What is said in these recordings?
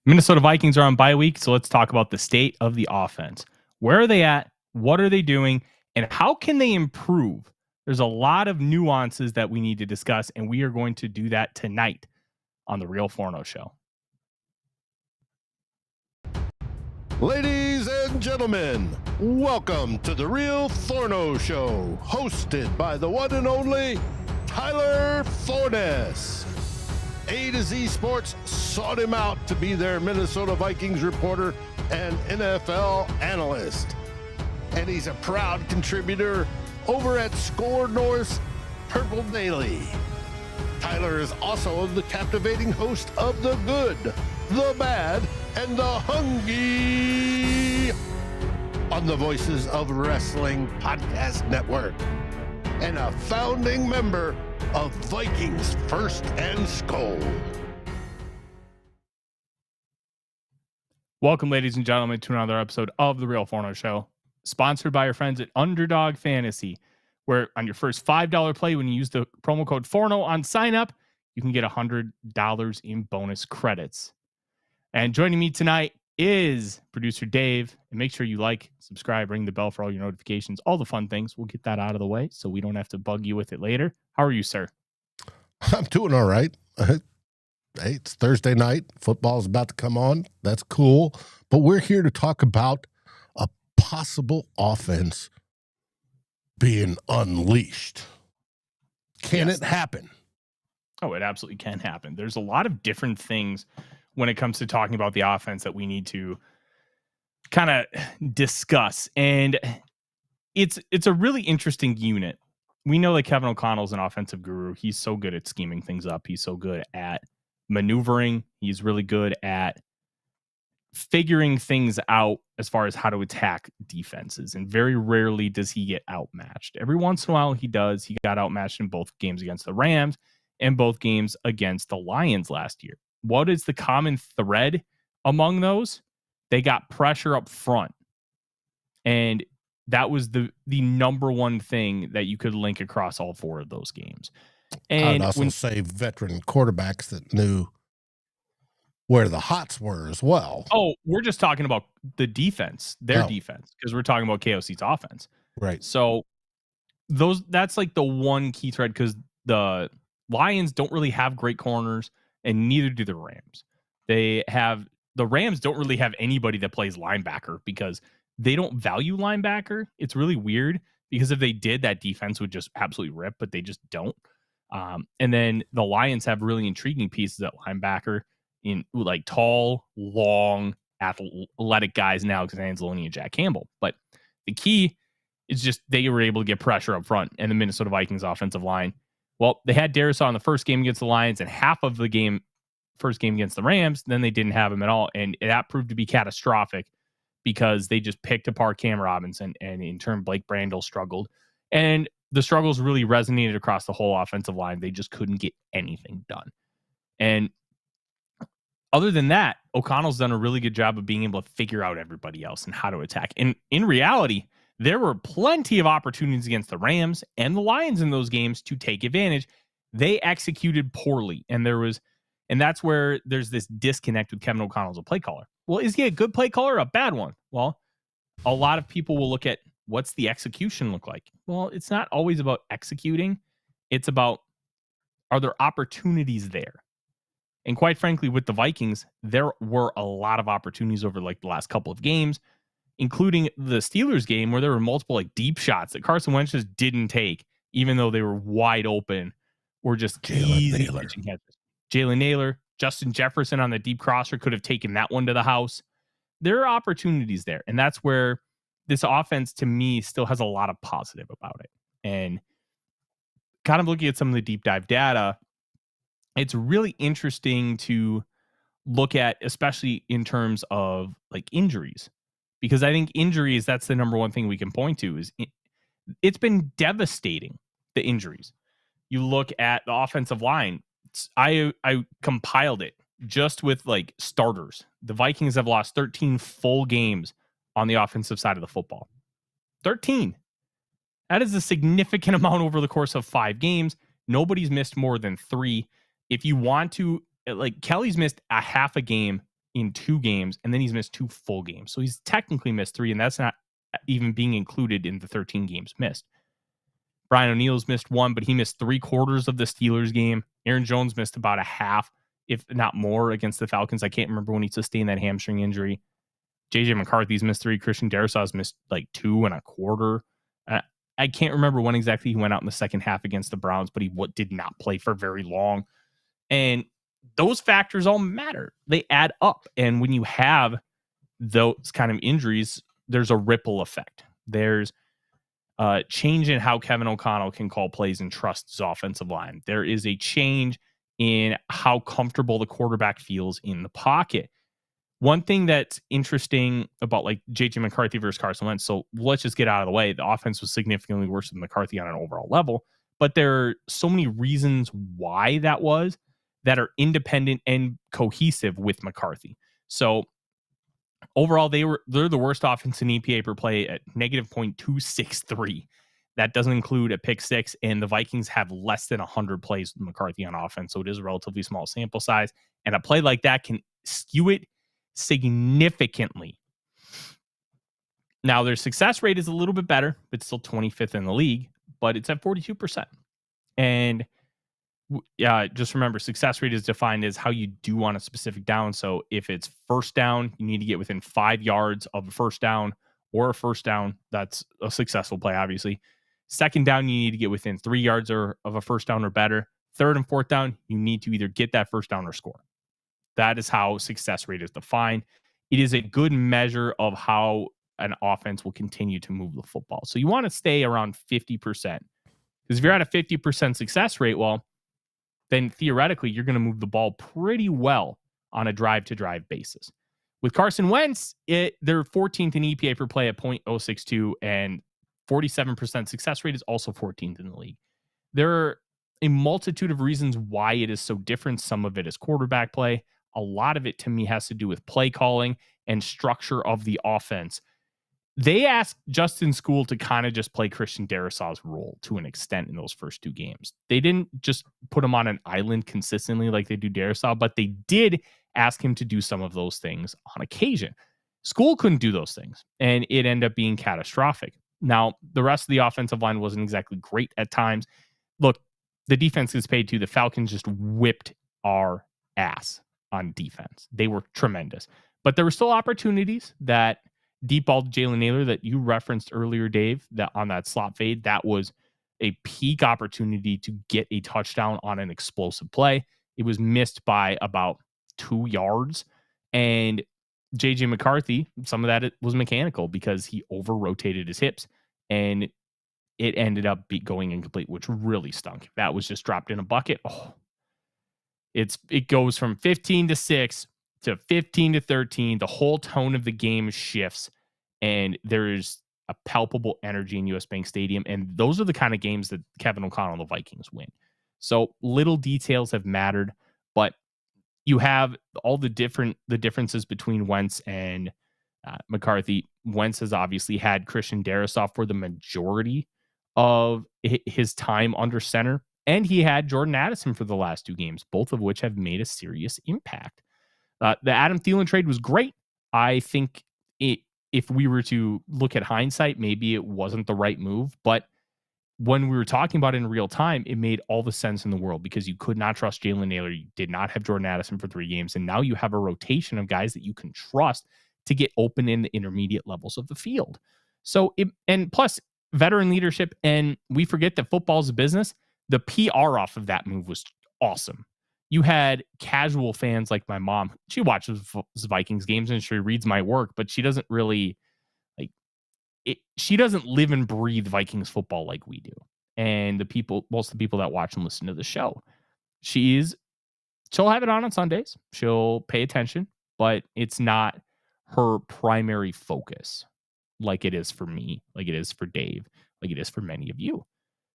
Minnesota Vikings are on bye week, so let's talk about the state of the offense. Where are they at? What are they doing? And how can they improve? There's a lot of nuances that we need to discuss, and we are going to do that tonight on the Real Forno Show. Ladies and gentlemen, welcome to the Real Forno Show, hosted by the one and only Tyler Forness. A to Z Sports sought him out to be their Minnesota Vikings reporter and NFL analyst. And he's a proud contributor over at SKOL North's Purple Daily. Tyler is also the captivating host of The Good, The Bad, and The Hungry on the Voices of Wrestling Podcast Network, and a founding member of Vikings First and SKOL. Welcome, ladies and gentlemen, to another episode of the Real Forno Show, sponsored by our friends at Underdog Fantasy, where on your first $5 play, when you use the promo code Forno on sign up, you can get $100 in bonus credits. And joining me tonight is producer Dave. And make sure you like, subscribe, ring the bell for all your notifications, all the fun things. We'll get that out of the way so we don't have to bug you with it later. How are you, sir? I'm doing all right. Hey, it's Thursday night. Football's about to come on. That's cool. But we're here to talk about a possible offense being unleashed. Can it happen? Oh, it absolutely can happen. There's a lot of different things when it comes to talking about the offense that we need to kind of discuss. And it's a really interesting unit. We know that Kevin O'Connell's an offensive guru. He's so good at scheming things up. He's so good at maneuvering. He's really good at figuring things out as far as how to attack defenses. And very rarely does he get outmatched. Every once in a while he does. He got outmatched in both games against the Rams and both games against the Lions last year. What is the common thread among those? They got pressure up front. And that was the number one thing that you could link across all four of those games. And I'd also say veteran quarterbacks that knew where the hots were as well. Oh, we're just talking about the defense, their defense, because we're talking about KOC's offense. Right. So that's like the one key thread, because the Lions don't really have great corners, and neither do the Rams. The Rams don't really have anybody that plays linebacker because they don't value linebacker. It's really weird because if they did, that defense would just absolutely rip, but they just don't. And then the Lions have really intriguing pieces at linebacker in like tall, long, athletic guys now, because Anzalone and Jack Campbell. But the key is just they were able to get pressure up front, and the Minnesota Vikings offensive line. Well, they had Darisaw in the first game against the Lions and half of the first game against the Rams. Then they didn't have him at all. And that proved to be catastrophic because they just picked apart Cam Robinson, and in turn, Blake Brandel struggled. And the struggles really resonated across the whole offensive line. They just couldn't get anything done. And other than that, O'Connell's done a really good job of being able to figure out everybody else and how to attack. And in reality, there were plenty of opportunities against the Rams and the Lions in those games to take advantage. They executed poorly. And that's where there's this disconnect with Kevin O'Connell as a play caller. Well, is he a good play caller or a bad one? Well, a lot of people will look at what's the execution look like. Well, it's not always about executing. It's about, are there opportunities there? And quite frankly, with the Vikings, there were a lot of opportunities over like the last couple of games, including the Steelers game where there were multiple like deep shots that Carson Wentz just didn't take, even though they were wide open, or just easy pitching catches. Jalen Naylor, Justin Jefferson on the deep crosser could have taken that one to the house. There are opportunities there. And that's where this offense, to me, still has a lot of positive about it. And kind of looking at some of the deep dive data, it's really interesting to look at, especially in terms of like injuries, because I think injuries, that's the number one thing we can point to. Is it's been devastating, the injuries. You look at the offensive line. I compiled it just with like starters. The Vikings have lost 13 full games on the offensive side of the football. 13. That is a significant amount over the course of 5 games. Nobody's missed more than 3. If you want to, like, Kelly's missed a half a game in 2 games, and then he's missed 2 full games. So he's technically missed 3, and that's not even being included in the 13 games missed. Brian O'Neill's missed 1, but he missed 3/4 of the Steelers game. Aaron Jones missed about a half, if not more, against the Falcons. I can't remember when he sustained that hamstring injury. JJ McCarthy's missed 3. Christian Darrisaw's missed like 2.25. I can't remember when exactly he went out in the second half against the Browns, but he did not play for very long. And those factors all matter. They add up. And when you have those kind of injuries, there's a ripple effect. There's a change in how Kevin O'Connell can call plays and trust his offensive line. There is a change in how comfortable the quarterback feels in the pocket. One thing that's interesting about like JJ McCarthy versus Carson Wentz, so let's just get out of the way. The offense was significantly worse than McCarthy on an overall level, but there are so many reasons why that was that are independent and cohesive with McCarthy. So overall, they're the worst offense in EPA per play at negative .263. That doesn't include a pick 6, and the Vikings have less than 100 plays with McCarthy on offense, so it is a relatively small sample size, and a play like that can skew it significantly. Now, their success rate is a little bit better, but still 25th in the league, but it's at 42%. And just remember, success rate is defined as how you do on a specific down. So if it's first down, you need to get within 5 yards of a first down, or a first down. That's a successful play, obviously. Second down, you need to get within 3 yards of a first down or better. Third and fourth down, you need to either get that first down or score. That is how success rate is defined. It is a good measure of how an offense will continue to move the football. So you want to stay around 50%. Because if you're at a 50% success rate, well, then theoretically you're going to move the ball pretty well on a drive-to-drive basis. With Carson Wentz, they're 14th in EPA per play at .062, and 47% success rate is also 14th in the league. There are a multitude of reasons why it is so different. Some of it is quarterback play. A lot of it, to me, has to do with play calling and structure of the offense. They asked Justin Skule to kind of just play Christian Darrisaw's role to an extent in those first 2 games. They didn't just put him on an island consistently like they do Darrisaw, but they did ask him to do some of those things on occasion. Skule couldn't do those things, and it ended up being catastrophic. Now, the rest of the offensive line wasn't exactly great at times. Look, the defense gets paid too. The Falcons just whipped our ass on defense. They were tremendous. But there were still opportunities. That deep ball to Jalen Naylor that you referenced earlier, Dave, that on that slot fade, that was a peak opportunity to get a touchdown on an explosive play. It was missed by about 2 yards. And JJ McCarthy, some of that was mechanical because he over-rotated his hips, and it ended up going incomplete, which really stunk. That was just dropped in a bucket. Oh, it goes from 15-6 to 15-13. The whole tone of the game shifts, and there is a palpable energy in US Bank Stadium. And those are the kind of games that Kevin O'Connell and the Vikings win. So little details have mattered, but you have all the differences between Wentz and McCarthy. Wentz has obviously had Christian Darrisaw for the majority of his time under center, and he had Jordan Addison for the last 2 games, both of which have made a serious impact. The Adam Thielen trade was great. I think if we were to look at hindsight, maybe it wasn't the right move, but when we were talking about it in real time, it made all the sense in the world because you could not trust Jalen Naylor. You did not have Jordan Addison for 3 games, and now you have a rotation of guys that you can trust to get open in the intermediate levels of the field. So, and plus veteran leadership, and we forget that football is a business. The PR off of that move was awesome. You had casual fans like my mom. She watches Vikings games and she reads my work, but she doesn't really she doesn't live and breathe Vikings football like we do. And most of the people that watch and listen to the show, she'll have it on Sundays. She'll pay attention, but it's not her primary focus like it is for me, like it is for Dave, like it is for many of you.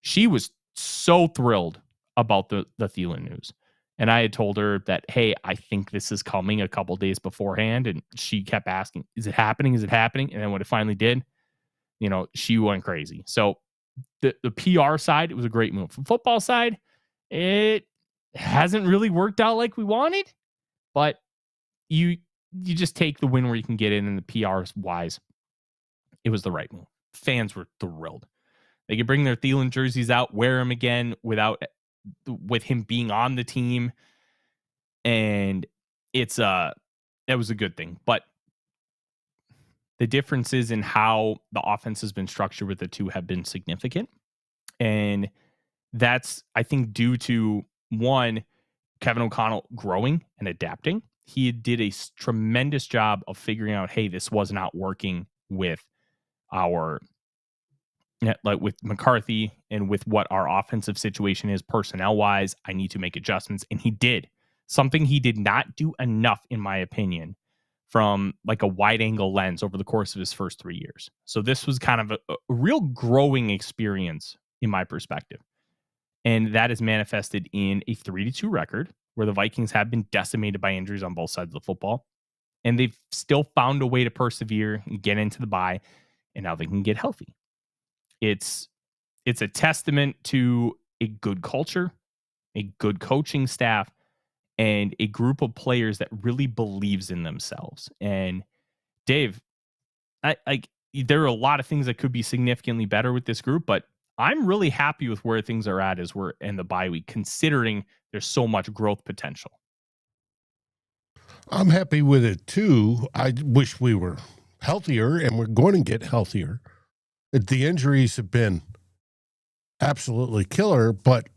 She was so thrilled about the Thielen news. And I had told her that, hey, I think this is coming a couple days beforehand. And she kept asking, is it happening? Is it happening? And then when it finally did, she went crazy. So the PR side, it was a great move. From football side, it hasn't really worked out like we wanted, but you just take the win where you can get in, and the PR wise, it was the right move. Fans were thrilled. They could bring their Thielen jerseys out, wear them again with him being on the team. And that was a good thing. But the differences in how the offense has been structured with the two have been significant. And that's, I think, due to one, Kevin O'Connell growing and adapting. He did a tremendous job of figuring out, hey, this was not working with with McCarthy and with what our offensive situation is personnel wise. I need to make adjustments. And he did something he did not do enough, in my opinion, from like a wide angle lens over the course of his first 3 years. So this was kind of a real growing experience in my perspective. And that is manifested in a 3-2 record where the Vikings have been decimated by injuries on both sides of the football. And they've still found a way to persevere and get into the bye. And now they can get healthy. It's a testament to a good culture, a good coaching staff, and a group of players that really believes in themselves. And Dave, there are a lot of things that could be significantly better with this group, but I'm really happy with where things are at as we're in the bye week, considering there's so much growth potential. I'm happy with it too. I wish we were healthier, and we're going to get healthier. The injuries have been absolutely killer, but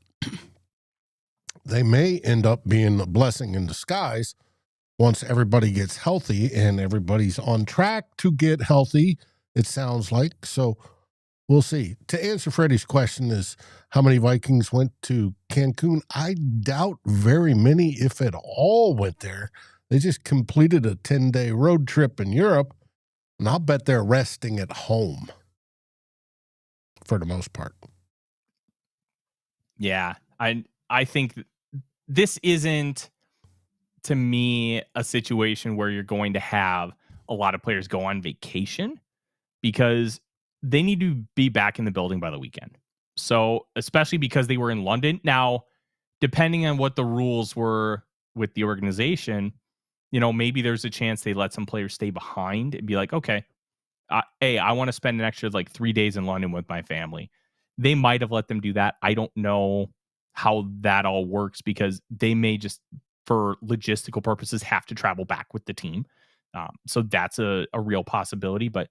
they may end up being a blessing in disguise once everybody gets healthy, and everybody's on track to get healthy, it sounds like. So we'll see. To answer Freddie's question is how many Vikings went to Cancun? I doubt very many, if at all, went there. They just completed a 10-day road trip in Europe, and I'll bet they're resting at home for the most part. Yeah, I think this isn't, to me, a situation where you're going to have a lot of players go on vacation, because they need to be back in the building by the weekend. So, especially because they were in London. Now, depending on what the rules were with the organization, maybe there's a chance they let some players stay behind and be like, okay, hey, I want to spend an extra 3 days in London with my family. They might have let them do that. I don't know how that all works, because they may just, for logistical purposes, have to travel back with the team. So that's a real possibility. But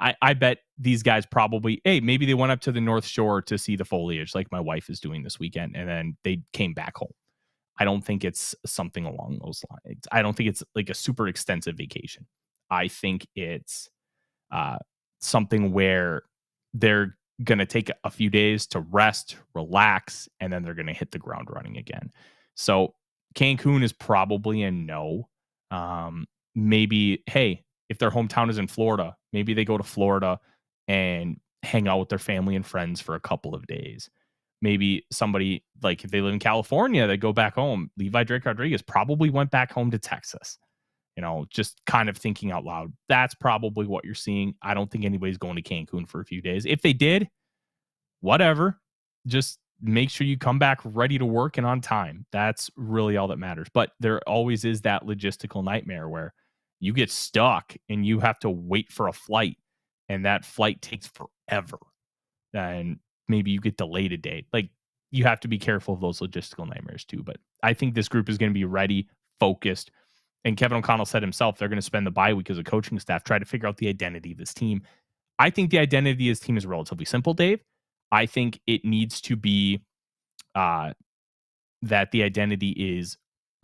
I bet these guys probably, maybe they went up to the North Shore to see the foliage like my wife is doing this weekend, and then they came back home. I don't think it's something along those lines. I don't think it's like a super extensive vacation. I think it's something where they're going to take a few days to rest, relax, and then they're going to hit the ground running again. So Cancun is probably a no. Maybe, hey, if their hometown is in Florida, maybe they go to Florida and hang out with their family and friends for a couple of days. Maybe somebody, if they live in California, they go back home. Levi Drake Rodriguez probably went back home to Texas. Just kind of thinking out loud. That's probably what you're seeing. I don't think anybody's going to Cancun for a few days. If they did, whatever. Just make sure you come back ready to work and on time. That's really all that matters. But there always is that logistical nightmare where you get stuck and you have to wait for a flight, and that flight takes forever. And maybe you get delayed a day. You have to be careful of those logistical nightmares too. But I think this group is going to be ready, focused. And Kevin O'Connell said himself, they're going to spend the bye week as a coaching staff, try to figure out the identity of this team. I think the identity of this team is relatively simple, Dave. I think it needs to be that the identity is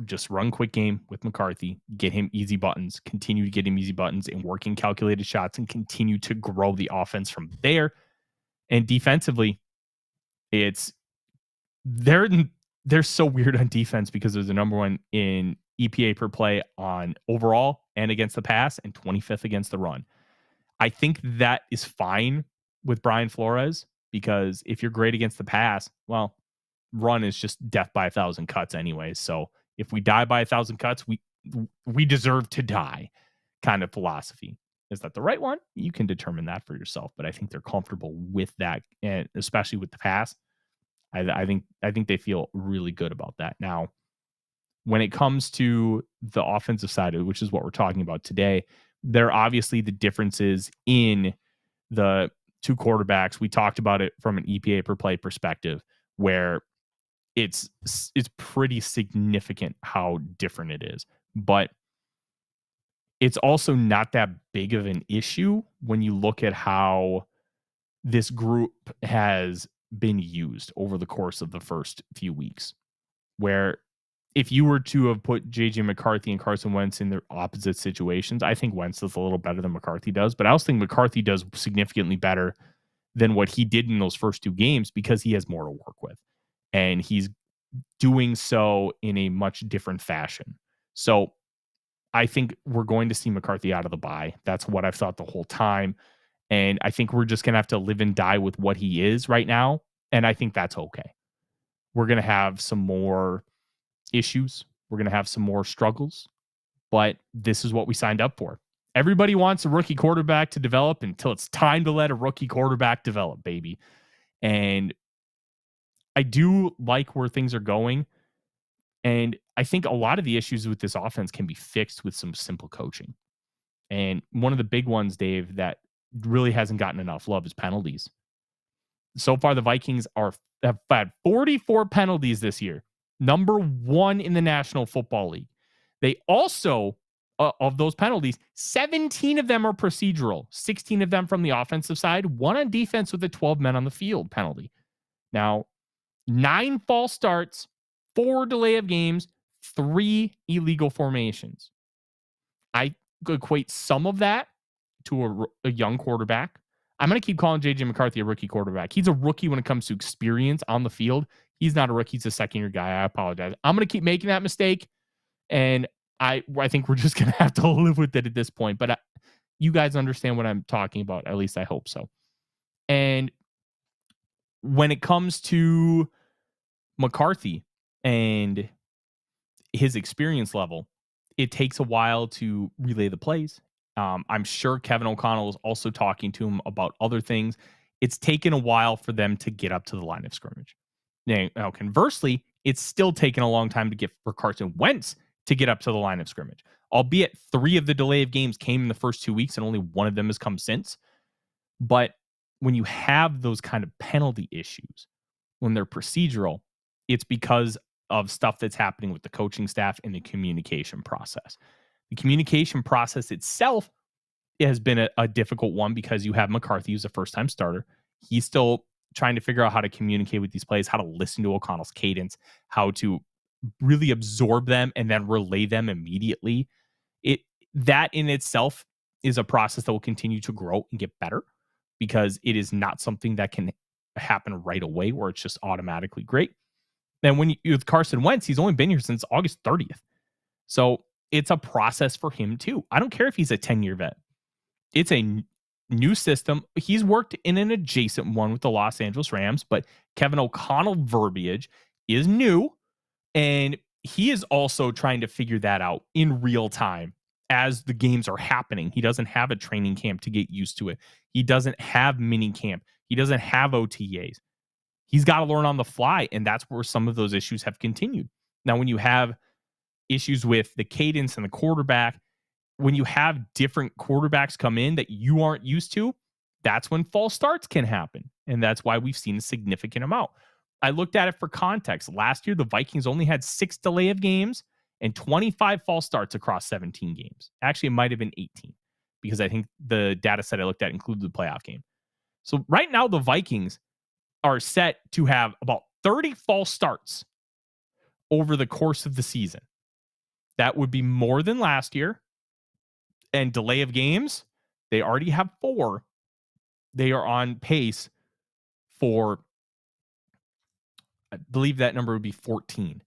just run quick game with McCarthy, get him easy buttons, continue to get him easy buttons and working calculated shots, and continue to grow the offense from there. And defensively, they're so weird on defense, because they're the number one in EPA per play on overall and against the pass, and 25th against the run. I think that is fine with Brian Flores, because if you're great against the pass, well, run is just death by 1,000 cuts anyway. So if we die by 1,000 cuts, we deserve to die kind of philosophy. Is that the right one? You can determine that for yourself, but I think they're comfortable with that, and especially with the pass. I think they feel really good about that. Now, When it comes to the offensive side, which is what we're talking about today, there are obviously the differences in the two quarterbacks. We talked about it from an EPA per play perspective, where it's pretty significant how different it is. But it's also not that big of an issue when you look at how this group has been used over the course of the first few weeks, where if you were to have put JJ McCarthy and Carson Wentz in their opposite situations, I think Wentz does a little better than McCarthy does, but I also think McCarthy does significantly better than what he did in those first two games because he has more to work with, and he's doing so in a much different fashion. So I think we're going to see McCarthy out of the bye. That's what I've thought the whole time. And I think we're just going to have to live and die with what he is right now. And I think that's okay. We're going to have some more issues. We're going to have some more struggles, but this is what we signed up for. Everybody wants a rookie quarterback to develop until it's time to let a rookie quarterback develop, baby. And I do like where things are going. And I think a lot of the issues with this offense can be fixed with some simple coaching. And one of the big ones, Dave, that really hasn't gotten enough love is penalties. So far, the Vikings have had 44 penalties this year, number 1 in the National Football League. They also, of those penalties, 17 of them are procedural, 16 of them from the offensive side, 1 on defense with a 12 men on the field penalty. Now, 9 false starts, 4 delay of games, 3 illegal formations. I equate some of that to a young quarterback. I'm going to keep calling JJ McCarthy a rookie quarterback. He's a rookie when it comes to experience on the field. He's not a rookie. He's a second-year guy. I apologize. I'm going to keep making that mistake, and I think we're just going to have to live with it at this point. But you guys understand what I'm talking about. At least I hope so. And when it comes to McCarthy and his experience level, it takes a while to relay the plays. I'm sure Kevin O'Connell is also talking to him about other things. It's taken a while for them to get up to the line of scrimmage. Now, conversely, it's still taken a long time to get for Carson Wentz to get up to the line of scrimmage, albeit 3 of the delay of games came in the first 2 weeks and only 1 of them has come since. But when you have those kind of penalty issues, when they're procedural, it's because of stuff that's happening with the coaching staff and the communication process. The communication process itself has been a difficult one because you have McCarthy, who's a first-time starter. He's still trying to figure out how to communicate with these plays, how to listen to O'Connell's cadence, how to really absorb them and then relay them immediately. That in itself is a process that will continue to grow and get better because it is not something that can happen right away where it's just automatically great. And when with Carson Wentz, he's only been here since August 30th. So it's a process for him too. I don't care if he's a 10-year vet. It's a new system. He's worked in an adjacent one with the Los Angeles Rams, but Kevin O'Connell verbiage is new. And he is also trying to figure that out in real time as the games are happening. He doesn't have a training camp to get used to it. He doesn't have mini camp. He doesn't have OTAs. He's got to learn on the fly, and that's where some of those issues have continued. Now, when you have issues with the cadence and the quarterback, when you have different quarterbacks come in that you aren't used to, that's when false starts can happen. And that's why we've seen a significant amount. I looked at it for context. Last year, the Vikings only had 6 delay of games and 25 false starts across 17 games. Actually, it might have been 18 because I think the data set I looked at included the playoff game. So right now, the Vikings are set to have about 30 false starts over the course of the season. That would be more than last year. And delay of games, they already have 4. They are on pace for, I believe that number would be 14.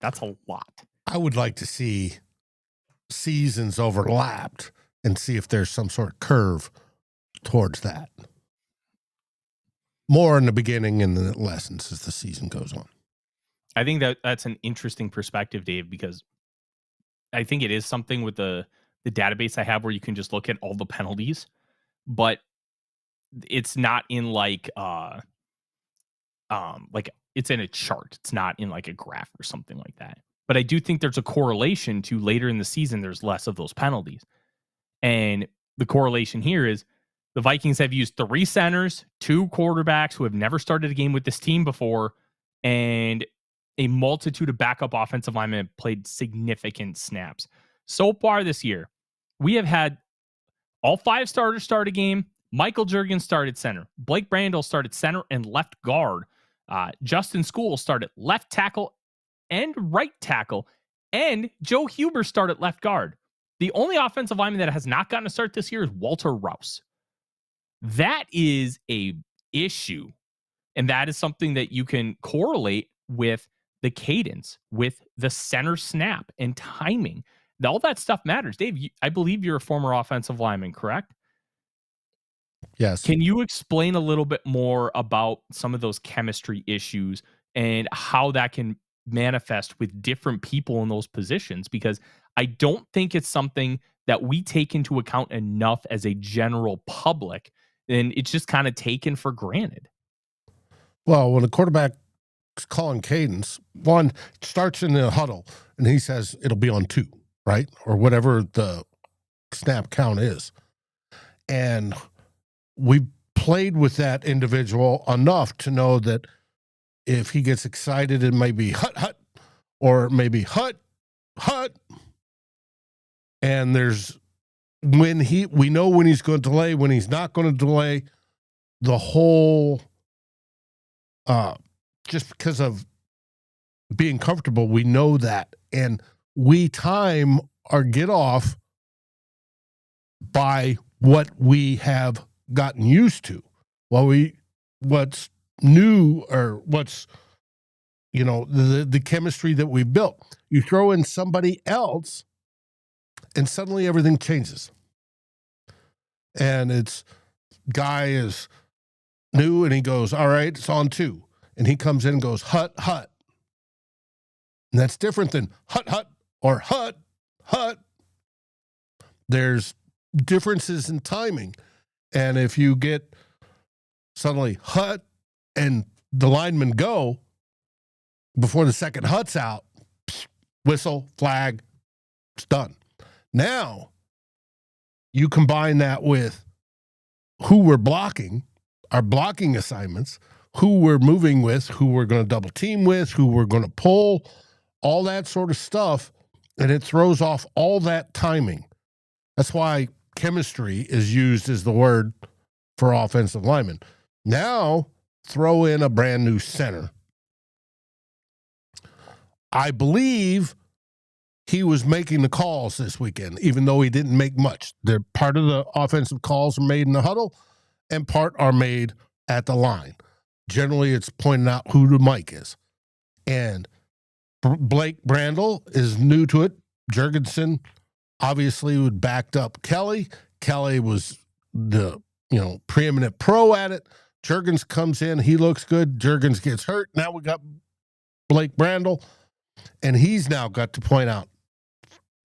That's a lot. I would like to see seasons overlapped and see if there's some sort of curve towards that. More in the beginning and then it lessens as the season goes on. I think that's an interesting perspective, Dave, because I think it is something with the database I have where you can just look at all the penalties, but it's not in like it's in a chart. It's not in like a graph or something like that. But I do think there's a correlation to later in the season, there's less of those penalties. And the correlation here is the Vikings have used 3 centers, 2 quarterbacks who have never started a game with this team before, and a multitude of backup offensive linemen have played significant snaps. So far this year, we have had all 5 starters start a game. Michael Juergens started center. Blake Brandel started center and left guard. Justin School started left tackle and right tackle. And Joe Huber started left guard. The only offensive lineman that has not gotten a start this year is Walter Rouse. That is a issue. And that is something that you can correlate with the cadence, with the center snap and timing. All that stuff matters. Dave, I believe you're a former offensive lineman, correct? Yes. Can you explain a little bit more about some of those chemistry issues and how that can manifest with different people in those positions? Because I don't think it's something that we take into account enough as a general public, and it's just kind of taken for granted. Well, when a quarterback is calling cadence, one starts in the huddle and he says it'll be on 2, right? Or whatever the snap count is. And we played with that individual enough to know that if he gets excited, it may be hut, or maybe hut. And we know when he's going to delay, when he's not going to delay. The whole, just because of being comfortable, we know that. And we time our get off by what we have gotten used to. What's new, or what's, the chemistry that we've built. You throw in somebody else and suddenly everything changes. And it's guy is new and he goes, all right, it's on 2. And he comes in and goes, hut. And that's different than hut or hut. There's differences in timing. And if you get suddenly hut and the linemen go before the second hut's out, whistle, flag, it's done. Now, you combine that with who we're blocking, our blocking assignments, who we're moving with, who we're going to double team with, who we're going to pull, all that sort of stuff, and it throws off all that timing. That's why chemistry is used as the word for offensive linemen. Now, throw in a brand new center. I believe he was making the calls this weekend, even though he didn't make much. They're part of the offensive calls are made in the huddle, and part are made at the line. Generally, it's pointing out who the mic is. And Blake Brandel is new to it. Juergensen obviously would backed up Kelly. Kelly was the preeminent pro at it. Juergens comes in, he looks good. Juergens gets hurt. Now we got Blake Brandel, and he's now got to point out,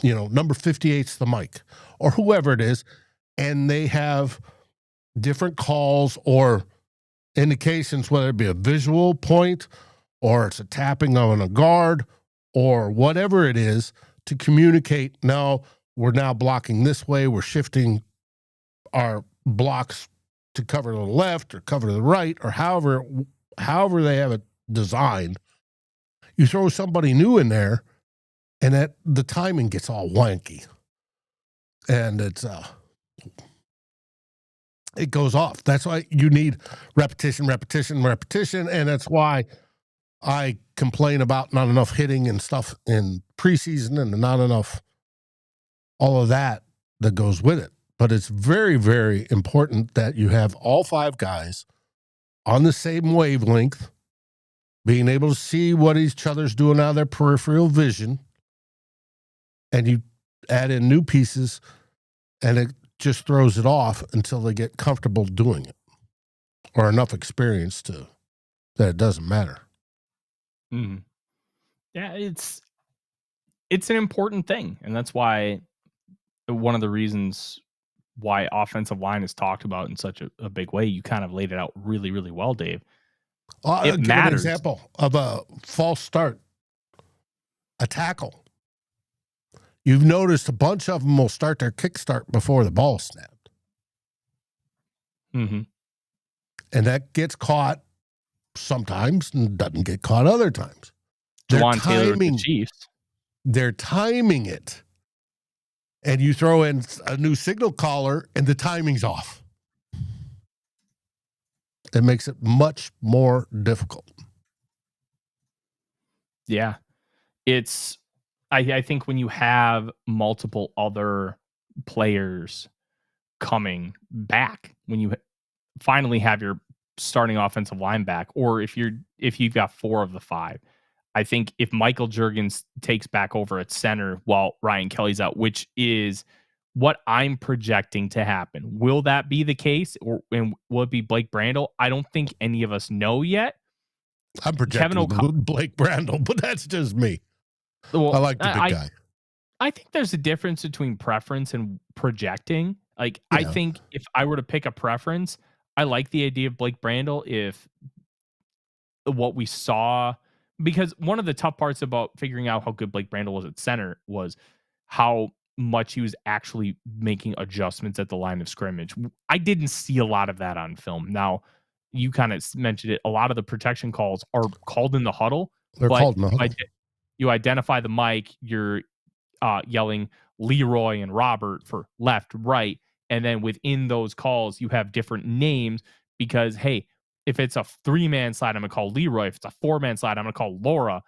number 58's the mic, or whoever it is, and they have different calls or indications, whether it be a visual point or it's a tapping on a guard or whatever it is, to communicate, no, we're now blocking this way, we're shifting our blocks to cover to the left or cover to the right, or however they have it designed. You throw somebody new in there, and that the timing gets all wanky, and it goes off. That's why you need repetition, and that's why I complain about not enough hitting and stuff in preseason, and not enough all of that goes with it. But it's very, very important that you have all 5 guys on the same wavelength, being able to see what each other's doing out of their peripheral vision, and you add in new pieces, and it just throws it off until they get comfortable doing it, or enough experience that it doesn't matter. Mm-hmm. Yeah, it's an important thing, and that's why one of the reasons why offensive line is talked about in such a big way. You kind of laid it out really, really well, Dave. I'll give an example of a false start. a tackle. You've noticed a bunch of them will start their kickstart before the ball snapped. Mm-hmm. And that gets caught sometimes and doesn't get caught other times. Juwan Taylor, the Chiefs. They're timing it. And you throw in a new signal caller and the timing's off. It makes it much more difficult. Yeah. It's, I think when you have multiple other players coming back, when you finally have your starting offensive line back, or if you've got 4 of the 5, I think if Michael Juergens takes back over at center while Ryan Kelly's out, which is what I'm projecting to happen, will that be the case, and will it be Blake Brandel? I don't think any of us know yet. I'm projecting Blake Brandel, but that's just me. Well, I like the big guy. I think there's a difference between preference and projecting. Like, Yeah. I think if I were to pick a preference, I like the idea of Blake Brandel if what we saw, because one of the tough parts about figuring out how good Blake Brandel was at center was how much he was actually making adjustments at the line of scrimmage. I didn't see a lot of that on film. Now, you kind of mentioned it. A lot of the protection calls are called in the huddle. They're called in the huddle. You identify the mic, you're yelling Leroy and Robert for left, right. And then within those calls, you have different names because, hey, if it's a 3-man slide, I'm going to call Leroy. If it's a 4-man slide, I'm going to call Laura.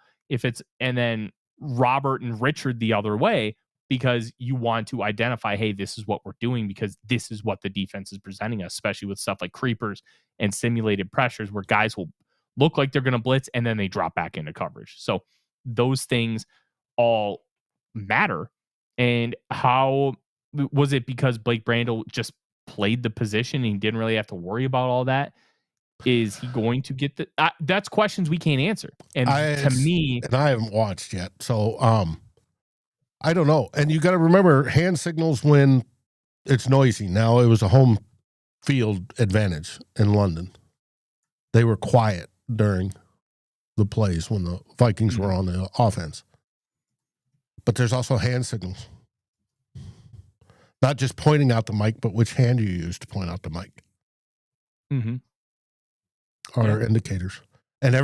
And then Robert and Richard the other way, because you want to identify, hey, this is what we're doing because this is what the defense is presenting us, especially with stuff like creepers and simulated pressures where guys will look like they're going to blitz and then they drop back into coverage. So those things all matter. And how was it because Blake Brandel just played the position and he didn't really have to worry about all that? Is he going to get the that's questions we can't answer. And to me, and I haven't watched yet. So I don't know. And you got to remember hand signals when it's noisy. Now it was a home field advantage in London. They were quiet during the plays when the Vikings were on the offense. But there's also hand signals. Not just pointing out the mic, but which hand you use to point out the mic. Mm-hmm. Are indicators. And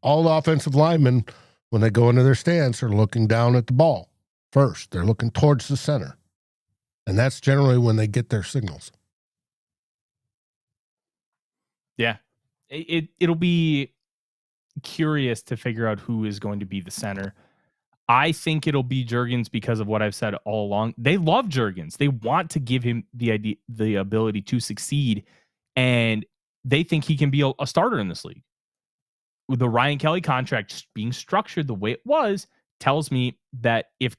all the offensive linemen, when they go into their stance, are looking down at the ball first. They're looking towards the center. And that's generally when they get their signals. Yeah. It'll be curious to figure out who is going to be the center. I think it'll be Juergens because of what I've said all along. They love Juergens. They want to give him the ability to succeed, and they think he can be a starter in this league. With the Ryan Kelly contract being structured the way it was, tells me that if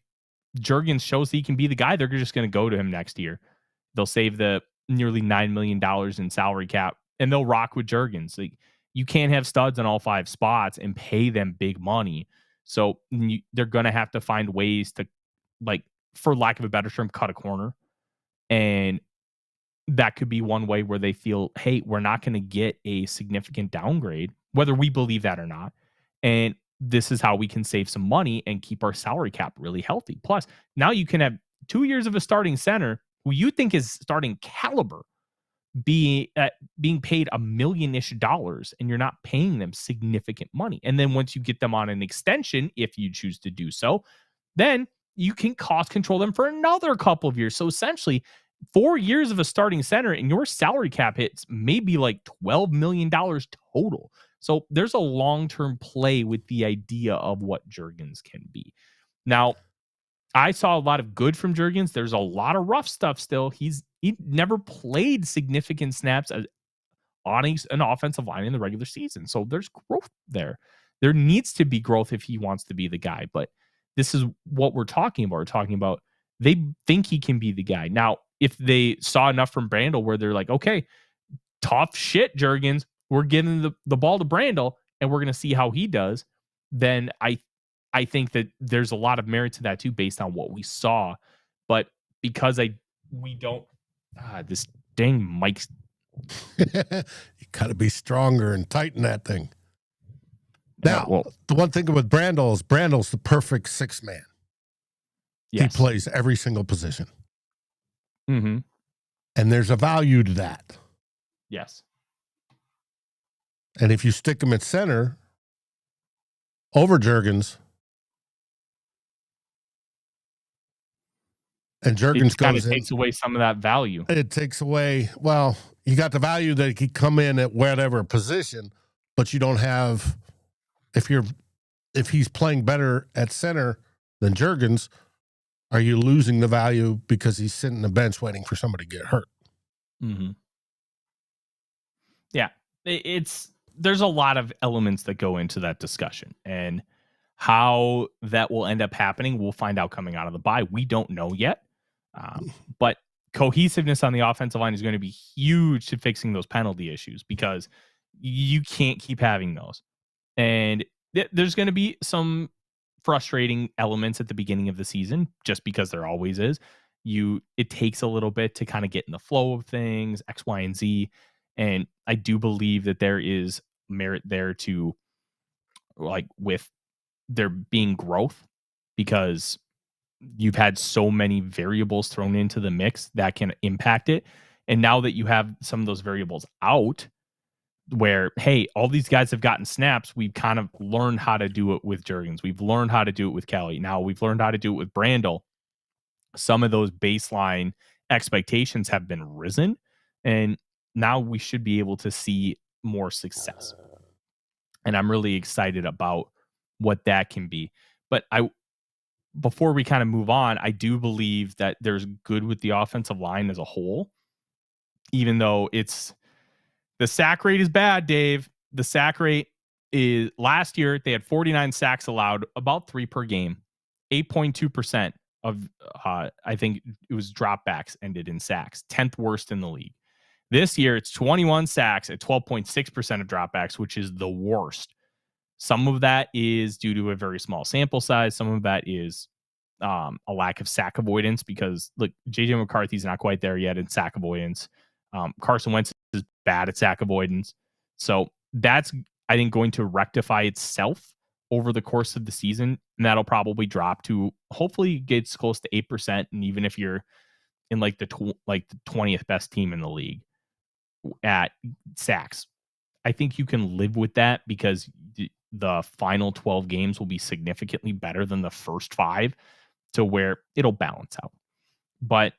Juergens shows that he can be the guy, they're just going to go to him next year. They'll save the nearly $9 million in salary cap, and they'll rock with Juergens. Like, you can't have studs on all 5 spots and pay them big money. So they're going to have to find ways to, like, for lack of a better term, cut a corner. And that could be one way where they feel, hey, we're not going to get a significant downgrade, whether we believe that or not. And this is how we can save some money and keep our salary cap really healthy. Plus, now you can have 2 years of a starting center who you think is starting caliber being paid $1 million-ish, and you're not paying them significant money. And then once you get them on an extension, if you choose to do so, then you can cost control them for another couple of years. So essentially, 4 years of a starting center and your salary cap hits maybe like $12 million total. So there's a long-term play with the idea of what Juergens can be. Now, I saw a lot of good from Juergens. There's a lot of rough stuff still. He never played significant snaps on an offensive line in the regular season. So there's growth there. There needs to be growth if he wants to be the guy. But this is what we're talking about. We're talking about they think he can be the guy. Now, if they saw enough from Brandel where they're like, okay, tough shit, Juergens, we're giving the ball to Brandel and we're going to see how he does, then I think that there's a lot of merit to that too, based on what we saw. But because we don't, this dang mic. You got to be stronger and tighten that thing. Now, the one thing with Brandel's the perfect six man. Yes. He plays every single position. Mm-hmm. And there's a value to that. Yes. And if you stick him at center over Juergens, and Juergens goes in, takes away some of that value. It takes away, well, you got the value that he could come in at whatever position, but you don't have, if he's playing better at center than Juergens, are you losing the value because he's sitting on the bench waiting for somebody to get hurt? Mm-hmm. Yeah, there's a lot of elements that go into that discussion, and how that will end up happening, we'll find out coming out of the bye. We don't know yet, but cohesiveness on the offensive line is going to be huge to fixing those penalty issues, because you can't keep having those. And there's going to be some frustrating elements at the beginning of the season, just because there always is. It takes a little bit to kind of get in the flow of things, X, Y, and Z. And I do believe that there is merit there to, like, with there being growth, because you've had so many variables thrown into the mix that can impact it. And now that you have some of those variables out, where, hey, all these guys have gotten snaps, we've kind of learned how to do it with Juergens. We've learned how to do it with Kelly. Now we've learned how to do it with Brandel. Some of those baseline expectations have been risen, and now we should be able to see more success. And I'm really excited about what that can be. But before we kind of move on, I do believe that there's good with the offensive line as a whole, even though the sack rate is bad, Dave. The sack rate is, last year they had 49 sacks allowed, about 3 per game. 8.2% of I think it was dropbacks ended in sacks, 10th worst in the league. This year it's 21 sacks at 12.6% of dropbacks, which is the worst. Some of that is due to a very small sample size. Some of that is a lack of sack avoidance, because look, JJ McCarthy's not quite there yet in sack avoidance. Carson Wentz is bad at sack avoidance. So that's, I think, going to rectify itself over the course of the season. And that'll probably drop to, hopefully gets close to 8%. And even if you're in like the 20th best team in the league at sacks, I think you can live with that, because the final 12 games will be significantly better than the first 5, to where it'll balance out. But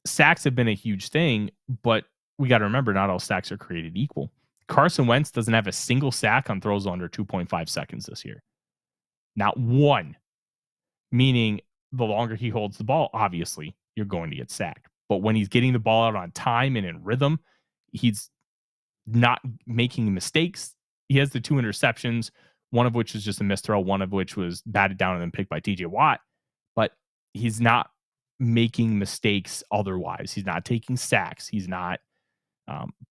sacks have been a huge thing, but we got to remember, not all sacks are created equal. Carson Wentz doesn't have a single sack on throws under 2.5 seconds this year. Not one. Meaning, the longer he holds the ball, obviously, you're going to get sacked. But when he's getting the ball out on time and in rhythm, he's not making mistakes. He has the 2 interceptions, one of which was just a missed throw, one of which was batted down and then picked by TJ Watt. But he's not making mistakes otherwise. He's not taking sacks. He's not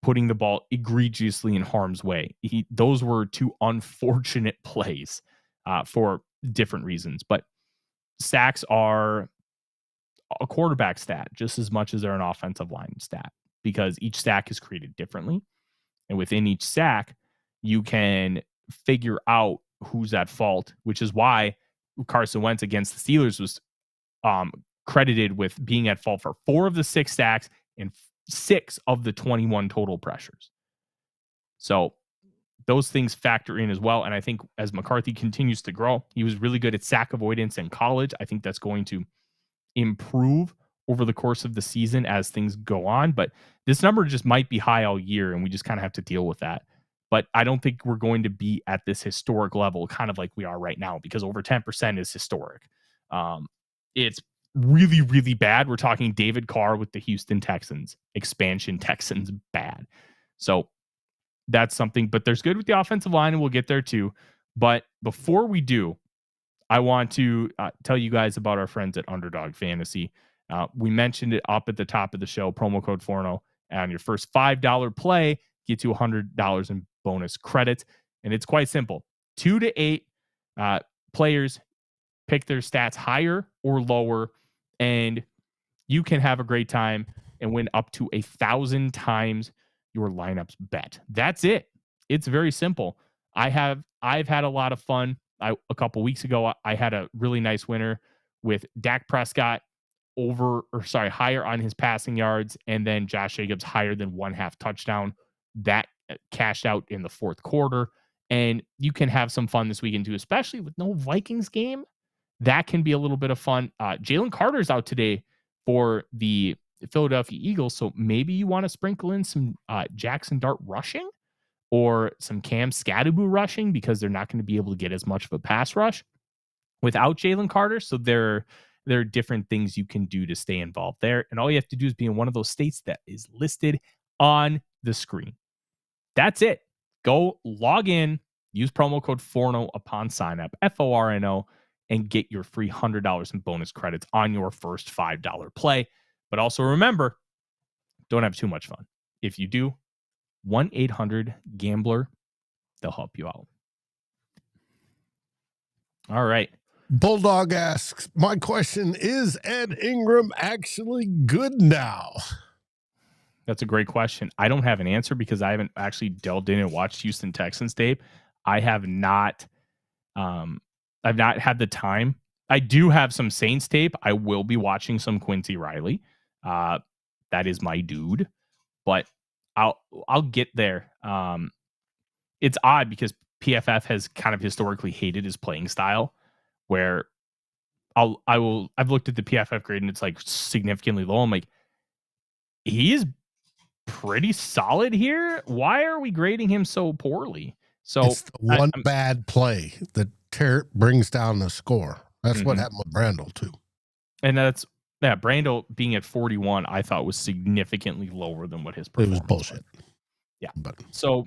putting the ball egregiously in harm's way. Those were 2 unfortunate plays for different reasons. But sacks are a quarterback stat just as much as they're an offensive line stat, because each sack is created differently. And within each sack, you can figure out who's at fault, which is why Carson Wentz against the Steelers was credited with being at fault for 4 of the 6 sacks and 6 of the 21 total pressures. So those things factor in as well. And I think as McCarthy continues to grow, he was really good at sack avoidance in college. I think that's going to improve over the course of the season as things go on. But this number just might be high all year, and we just kind of have to deal with that. But I don't think we're going to be at this historic level, kind of like we are right now, because over 10% is historic. It's really, really bad. We're talking David Carr with the Houston Texans, expansion Texans bad. So that's something, but there's good with the offensive line, and we'll get there too. But before we do, I want to tell you guys about our friends at Underdog Fantasy. We mentioned it up at the top of the show, promo code Forno, and your first $5 play gets you $100 in bonus credits. And it's quite simple. 2 to 8 players, pick their stats higher or lower, and you can have a great time and win up to 1,000 times your lineups bet. That's it. It's very simple. I've had a lot of fun. A couple weeks ago, I had a really nice winner with Dak Prescott higher on his passing yards, and then Josh Jacobs higher than 1/2 touchdown. That cashed out in the fourth quarter. And you can have some fun this weekend too, especially with no Vikings game. That can be a little bit of fun. Jalen Carter's out today for the Philadelphia Eagles, so maybe you want to sprinkle in some Jackson Dart rushing or some Cam Scadaboo rushing because they're not going to be able to get as much of a pass rush without Jalen Carter. So there are different things you can do to stay involved there. And all you have to do is be in one of those states that is listed on the screen. That's it. Go log in, use promo code Forno upon sign up, FORNO, and get your free $100 in bonus credits on your first $5 play. But also remember, don't have too much fun. If you do, 1-800-GAMBLER, they'll help you out. All right. Bulldog asks, my question, is Ed Ingram actually good now? That's a great question. I don't have an answer because I haven't actually delved in and watched Houston Texans tape. I have not I've not had the time. I do have some Saints tape. I will be watching some Quincy Riley. That is my dude, but I'll get there. It's odd because PFF has kind of historically hated his playing style, where I've looked at the PFF grade and it's like significantly low. I'm like, he is pretty solid here. Why are we grading him so poorly? So it's the bad play that brings down the score. That's what happened with Brandel too. And Brandel being at 41, I thought was significantly lower than what his performance was. Bullshit. Yeah. So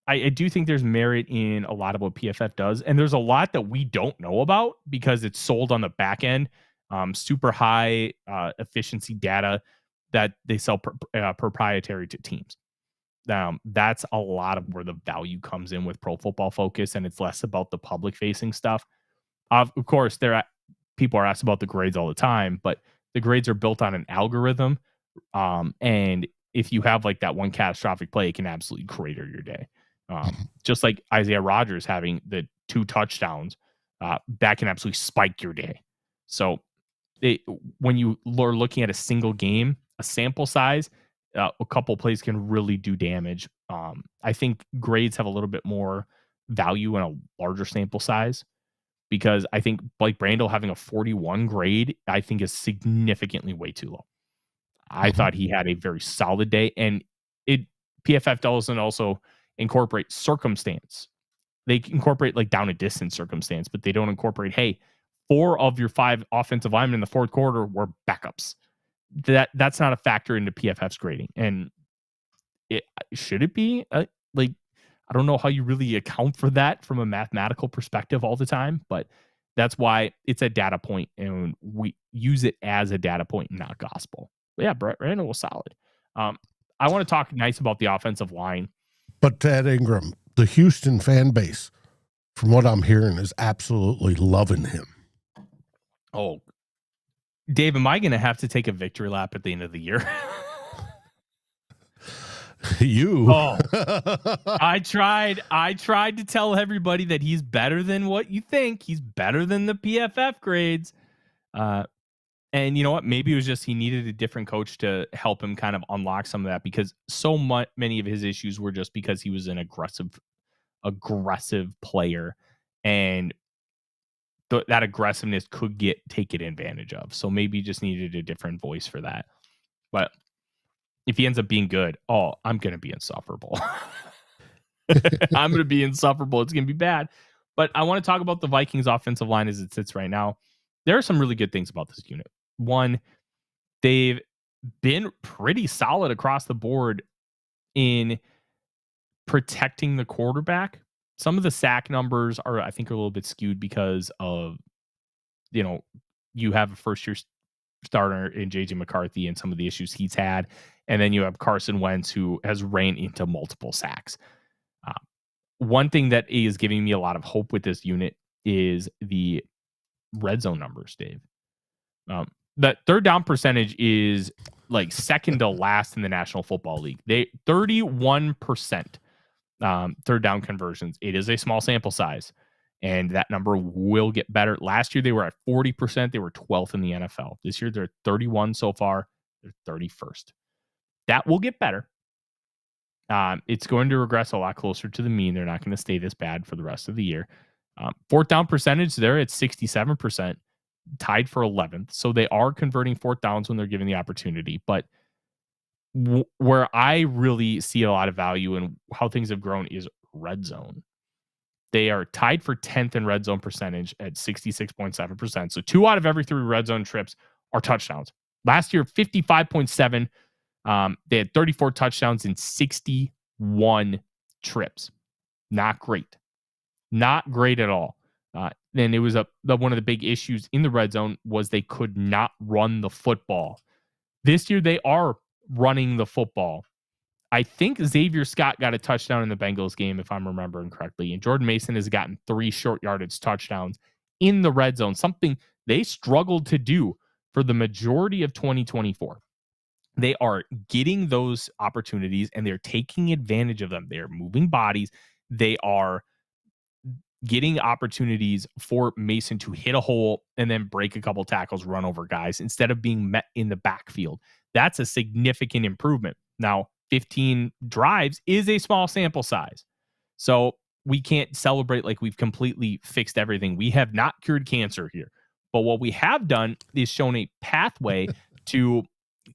I do think there's merit in a lot of what PFF does. And there's a lot that we don't know about because it's sold on the back end. Super high efficiency data that they sell proprietary to teams. That's a lot of where the value comes in with Pro Football Focus, and it's less about the public facing stuff. Of course, people are asked about the grades all the time, but the grades are built on an algorithm. And if you have like that one catastrophic play, it can absolutely crater your day. Just like Isaiah Rodgers having the 2 touchdowns, that can absolutely spike your day. So when you are looking at a single game, a sample size, a couple plays can really do damage. I think grades have a little bit more value in a larger sample size, because I think Blake Brandel having a 41 grade, I think is significantly way too low. I thought he had a very solid day, and PFF doesn't also incorporate circumstance. They incorporate like down a distance circumstance, but they don't incorporate, hey, 4 of your 5 offensive linemen in the fourth quarter were backups. That's not a factor into PFF's grading. And should it be? I don't know how you really account for that from a mathematical perspective all the time, but that's why it's a data point, and we use it as a data point, not gospel. But yeah, Brett Randall was solid. I want to talk nice about the offensive line. But Ted Ingram, the Houston fan base, from what I'm hearing, is absolutely loving him. Oh, Dave, am I going to have to take a victory lap at the end of the year? I tried to tell everybody that he's better than what you think. He's better than the PFF grades. And you know what? Maybe it was just he needed a different coach to help him kind of unlock some of that, because many of his issues were just because he was an aggressive player, and that aggressiveness could get taken advantage of. So maybe he just needed a different voice for that. But if he ends up being good, I'm going to be insufferable. I'm going to be insufferable. It's going to be bad. But I want to talk about the Vikings offensive line as it sits right now. There are some really good things about this unit. One, they've been pretty solid across the board in protecting the quarterback. Some of the sack numbers are a little bit skewed because of, you have a first-year starter in J.J. McCarthy and some of the issues he's had. And then you have Carson Wentz, who has ran into multiple sacks. One thing that is giving me a lot of hope with this unit is the red zone numbers, Dave. That third down percentage is like second to last in the National Football League. 31%. third down conversions. It is a small sample size, and that number will get better. Last year, they were at 40%. They were 12th in the NFL. This year, they're 31 so far. They're 31st. That will get better. It's going to regress a lot closer to the mean. They're not going to stay this bad for the rest of the year. Fourth down percentage, they're at 67%, tied for 11th. So they are converting fourth downs when they're given the opportunity. But where I really see a lot of value in how things have grown is red zone. They are tied for 10th in red zone percentage at 66.7%. So 2 out of every 3 red zone trips are touchdowns. Last year, 55.7. They had 34 touchdowns in 61 trips. Not great. Not great at all. And it was one of the big issues in the red zone was they could not run the football. This year, they are running the football. I think Xavier Scott got a touchdown in the Bengals game, if I'm remembering correctly. And Jordan Mason has gotten 3 short yardage touchdowns in the red zone, something they struggled to do for the majority of 2024. They are getting those opportunities and they're taking advantage of them. They're moving bodies. They are getting opportunities for Mason to hit a hole and then break a couple tackles, run over guys instead of being met in the backfield. That's a significant improvement. Now, 15 drives is a small sample size. So we can't celebrate like we've completely fixed everything. We have not cured cancer here. But what we have done is shown a pathway to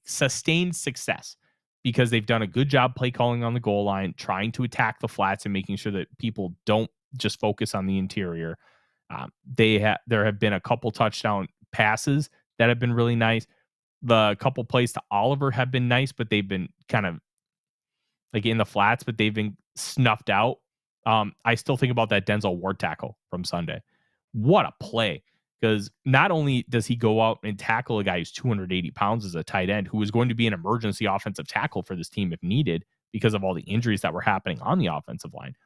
sustained success because they've done a good job play calling on the goal line, trying to attack the flats and making sure that people don't just focus on the interior. There have been a couple touchdown passes that have been really nice. The couple plays to Oliver have been nice, but they've been kind of like in the flats, but they've been snuffed out. I still think about that Denzel Ward tackle from Sunday. What a play. Because not only does he go out and tackle a guy who's 280 pounds as a tight end, who is going to be an emergency offensive tackle for this team if needed because of all the injuries that were happening on the offensive line,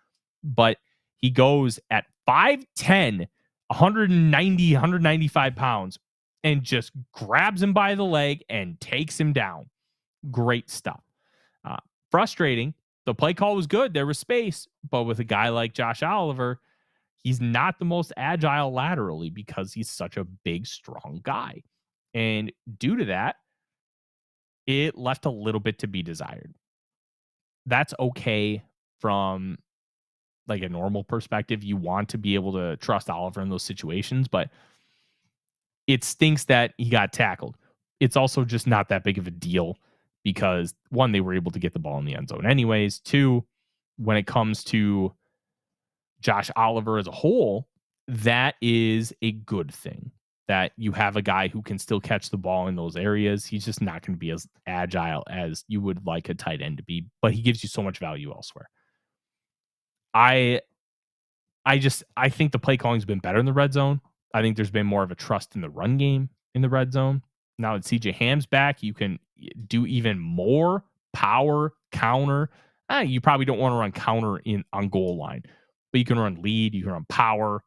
but he goes at 5'10", 190, 195 pounds and just grabs him by the leg and takes him down. Great stuff. Frustrating. The play call was good. There was space, but with a guy like Josh Oliver, he's not the most agile laterally because he's such a big, strong guy. And due to that, it left a little bit to be desired. That's okay from like a normal perspective. You want to be able to trust Oliver in those situations, but it stinks that he got tackled. It's also just not that big of a deal because 1, they were able to get the ball in the end zone anyways. 2, when it comes to Josh Oliver as a whole, that is a good thing that you have a guy who can still catch the ball in those areas. He's just not going to be as agile as you would like a tight end to be, but he gives you so much value elsewhere. I think the play calling has been better in the red zone. I think there's been more of a trust in the run game in the red zone. Now that CJ Ham's back, you can do even more power counter. You probably don't want to run counter on goal line, but you can run lead, you can run power,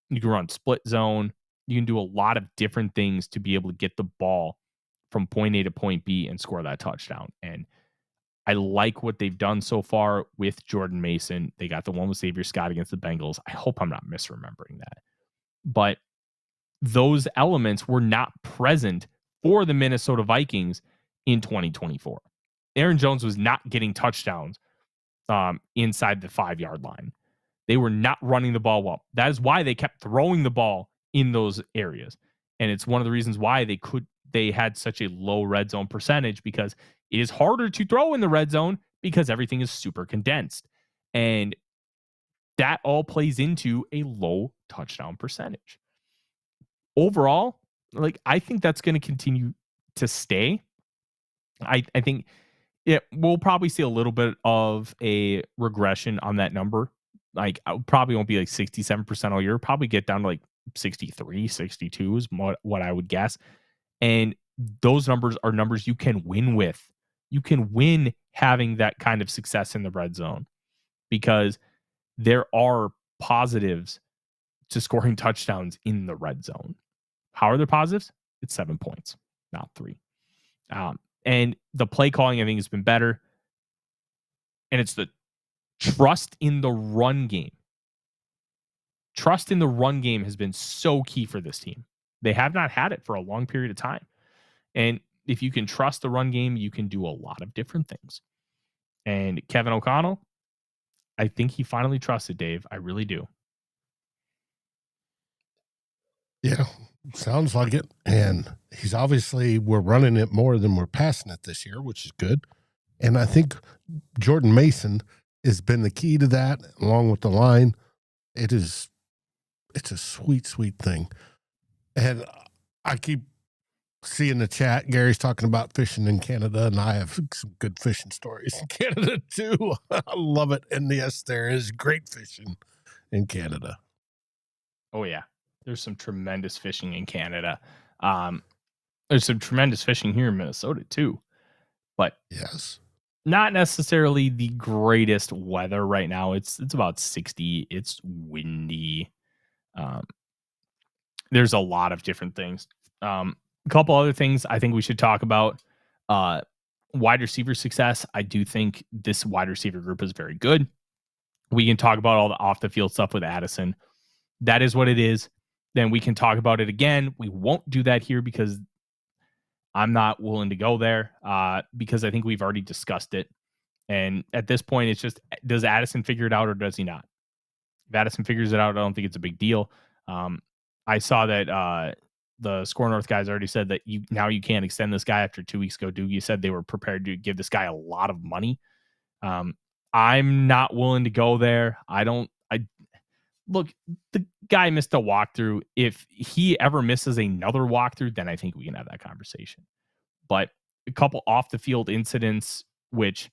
you can run split zone. You can do a lot of different things to be able to get the ball from point A to point B and score that touchdown. And I like what they've done so far with Jordan Mason. They got the one with Xavier Scott against the Bengals. I hope I'm not misremembering that. But those elements were not present for the Minnesota Vikings in 2024. Aaron Jones was not getting touchdowns inside the 5-yard line. They were not running the ball well. That is why they kept throwing the ball in those areas. And it's one of the reasons why they had such a low red zone percentage, because it is harder to throw in the red zone because everything is super condensed. And that all plays into a low touchdown percentage. Overall, I think that's going to continue to stay. I think we'll probably see a little bit of a regression on that number. I probably won't be 67% all year. Probably get down to 63, 62 is what I would guess. And those numbers are numbers you can win with. You can win having that kind of success in the red zone because there are positives to scoring touchdowns in the red zone. How are there positives? It's 7 points, not 3. And the play calling, I think, has been better. And it's the trust in the run game. Trust in the run game has been so key for this team. They have not had it for a long period of time. And if you can trust the run game, you can do a lot of different things. And Kevin O'Connell, I think he finally trusted Dave. I really do. Yeah, sounds like it. And he's obviously, we're running it more than we're passing it this year, which is good. And I think Jordan Mason has been the key to that, along with the line. It's a sweet, sweet thing. And I keep seeing the chat. Gary's talking about fishing in Canada, and I have some good fishing stories in Canada too. I love it. And yes, there is great fishing in Canada. Oh, yeah. There's some tremendous fishing in Canada. There's some tremendous fishing here in Minnesota too. But yes, not necessarily the greatest weather right now. It's about 60. It's windy. There's a lot of different things. A couple other things I think we should talk about. Wide receiver success. I do think this wide receiver group is very good. We can talk about all the off the field stuff with Addison. That is what it is. Then we can talk about it again. We won't do that here because I'm not willing to go there because I think we've already discussed it. And at this point, it's just, does Addison figure it out or does he not? If Addison figures it out, I don't think it's a big deal. I saw that the Score North guys already said that you can't extend this guy after 2 weeks ago. Doogie said they were prepared to give this guy a lot of money. I'm not willing to go there. Look, the guy missed a walkthrough. If he ever misses another walkthrough, then I think we can have that conversation. But a couple off the field incidents, which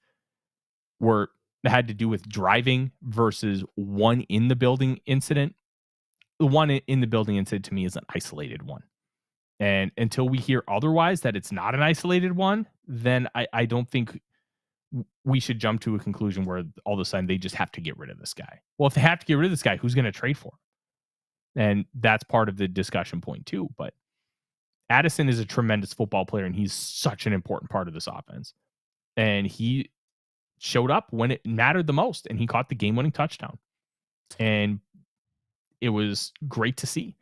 had to do with driving versus one in the building incident. The one in the building incident to me is an isolated one. And until we hear otherwise that it's not an isolated one, then I don't think we should jump to a conclusion where all of a sudden they just have to get rid of this guy. Well, if they have to get rid of this guy, who's going to trade for him? And that's part of the discussion point too. But Addison is a tremendous football player, and he's such an important part of this offense. And he showed up when it mattered the most, and he caught the game-winning touchdown. And it was great to see.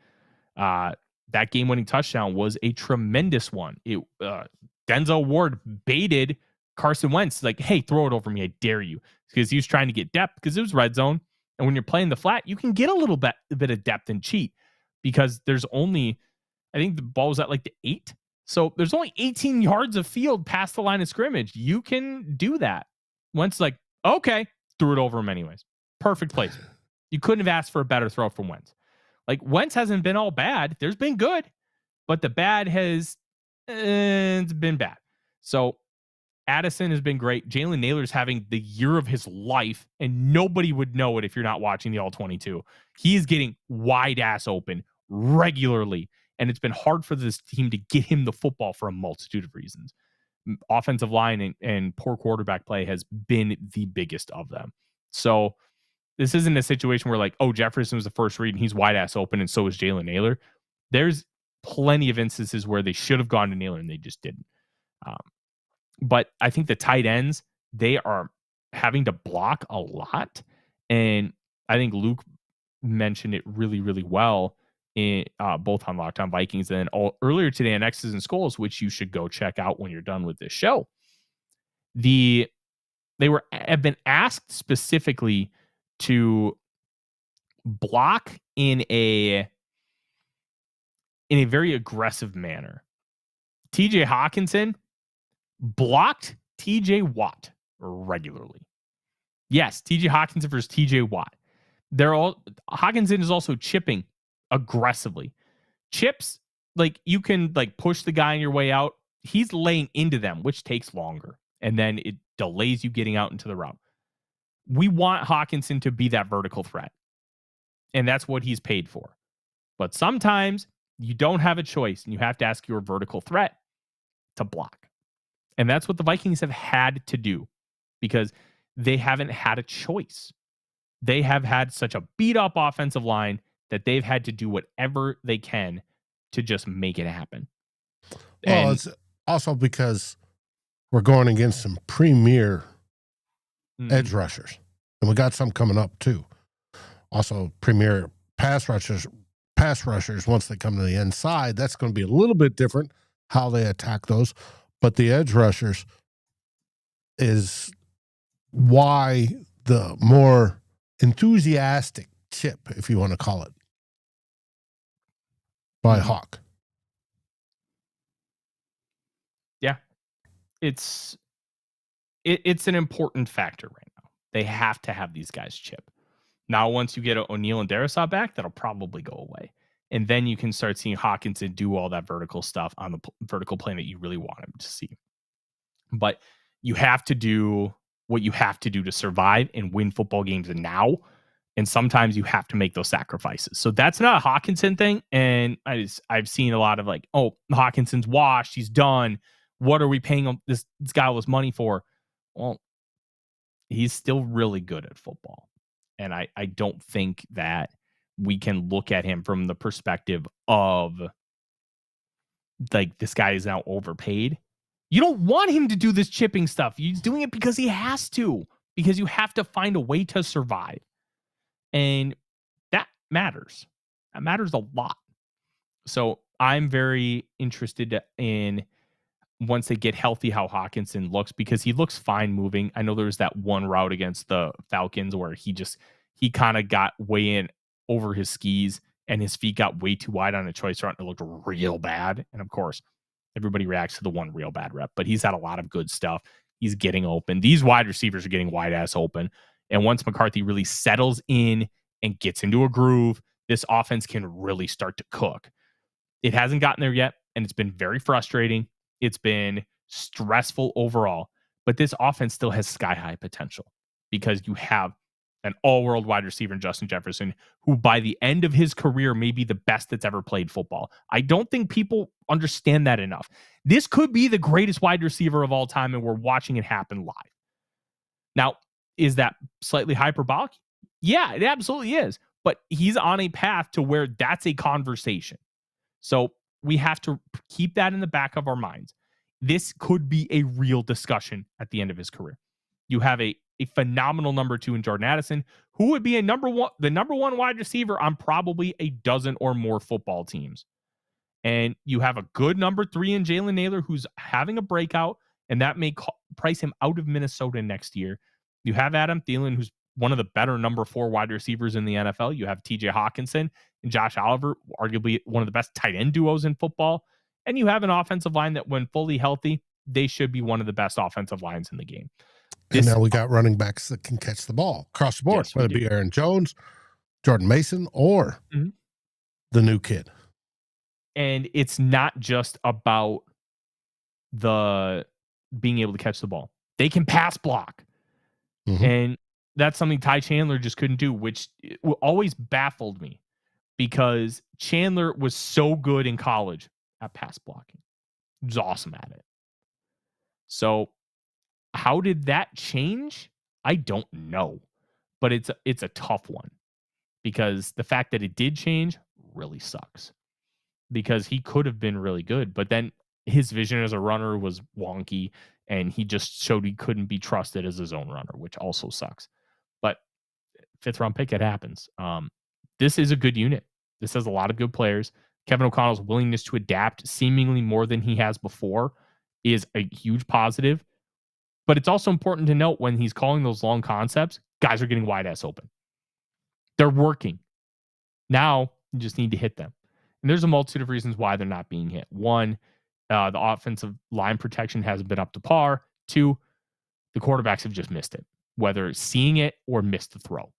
That game-winning touchdown was a tremendous one. Denzel Ward baited Carson Wentz, like, hey, throw it over me, I dare you. Because he was trying to get depth because it was red zone. And when you're playing the flat, you can get a bit of depth and cheat because there's only, I think the ball was at like the 8. So there's only 18 yards of field past the line of scrimmage. You can do that. Wentz like, okay, threw it over him anyways. Perfect placement. You couldn't have asked for a better throw from Wentz. Like, Wentz hasn't been all bad. There's been good, but the bad has it's been bad. So Addison has been great. Jalen Naylor's having the year of his life, and nobody would know it if you're not watching the All-22. He is getting wide ass open regularly, and it's been hard for this team to get him the football for a multitude of reasons. Offensive line and poor quarterback play has been the biggest of them. So this isn't a situation where like, oh, Jefferson was the first read and he's wide ass open, and so is Jalen Naylor. There's plenty of instances where they should have gone to Naylor and they just didn't. But I think the tight ends, they are having to block a lot. And I think Luke mentioned it really, really well in both on Locked On Vikings and then earlier today on X's and SKOLs, which you should go check out when you're done with this show. They have been asked specifically to block in a very aggressive manner. TJ Hockenson blocked TJ Watt regularly. Yes, TJ Hockenson versus TJ Watt. Hockenson is also chipping aggressively. Chips, like, you can like push the guy on your way out. He's laying into them, which takes longer. And then it delays you getting out into the route. We want Hockenson to be that vertical threat. And that's what he's paid for. But sometimes you don't have a choice and you have to ask your vertical threat to block. And that's what the Vikings have had to do because they haven't had a choice. They have had such a beat up offensive line that they've had to do whatever they can to just make it happen. Well, it's also because we're going against some premier edge rushers. And we got some coming up too. Also, premier pass rushers, once they come to the inside, that's going to be a little bit different how they attack those. But the edge rushers is why the more enthusiastic chip, if you want to call it, by Hawk. Yeah. It's an important factor right now. They have to have these guys chip. Now, once you get O'Neal and Darrisaw back, that'll probably go away. And then you can start seeing Hockenson do all that vertical stuff on the vertical plane that you really want him to see. But you have to do what you have to do to survive and win football games now. And sometimes you have to make those sacrifices. So that's not a Hockenson thing. And I've seen a lot of like, oh, Hawkinson's washed. He's done. What are we paying this guy all this money for? Well, he's still really good at football. And I don't think that we can look at him from the perspective of like this guy is now overpaid. You don't want him to do this chipping stuff. He's doing it because he has to, because you have to find a way to survive. And that matters. That matters a lot. So I'm very interested in once they get healthy, how Hockenson looks, because he looks fine moving. I know there was that one route against the Falcons where he kind of got way in over his skis and his feet got way too wide on a choice route and it looked real bad. And of course, everybody reacts to the one real bad rep, but he's had a lot of good stuff. He's getting open. These wide receivers are getting wide ass open. And once McCarthy really settles in and gets into a groove, this offense can really start to cook. It hasn't gotten there yet, and it's been very frustrating. It's been stressful overall, but this offense still has sky-high potential because you have an all-world wide receiver in Justin Jefferson, who by the end of his career may be the best that's ever played football. I don't think people understand that enough. This could be the greatest wide receiver of all time, and we're watching it happen live. Now, is that slightly hyperbolic? Yeah, it absolutely is. But he's on a path to where that's a conversation. So we have to keep that in the back of our minds. This could be a real discussion at the end of his career. You have a phenomenal number 2 in Jordan Addison, who would be the number one wide receiver on probably a dozen or more football teams. And you have a good number 3 in Jalen Nailor, who's having a breakout, and that may price him out of Minnesota next year. You have Adam Thielen, who's one of the better number 4 wide receivers in the NFL. You have TJ Hockenson and Josh Oliver, arguably one of the best tight end duos in football. And you have an offensive line that, when fully healthy, they should be one of the best offensive lines in the game. And now we got running backs that can catch the ball across the board, whether it be Aaron Jones, Jordan Mason, or the new kid. And it's not just about the being able to catch the ball. They can pass block. And that's something Ty Chandler just couldn't do, which always baffled me because Chandler was so good in college at pass blocking. He was awesome at it. So how did that change? I don't know, but it's a tough one because the fact that it did change really sucks because he could have been really good, but then his vision as a runner was wonky and he just showed he couldn't be trusted as his own runner, which also sucks. But 5th round pick, it happens. This is a good unit. This has a lot of good players. Kevin O'Connell's willingness to adapt seemingly more than he has before is a huge positive. But it's also important to note when he's calling those long concepts, guys are getting wide ass open. They're working. Now you just need to hit them. And there's a multitude of reasons why they're not being hit. 1, the offensive line protection hasn't been up to par. 2, the quarterbacks have just missed it, whether seeing it or missed the throw.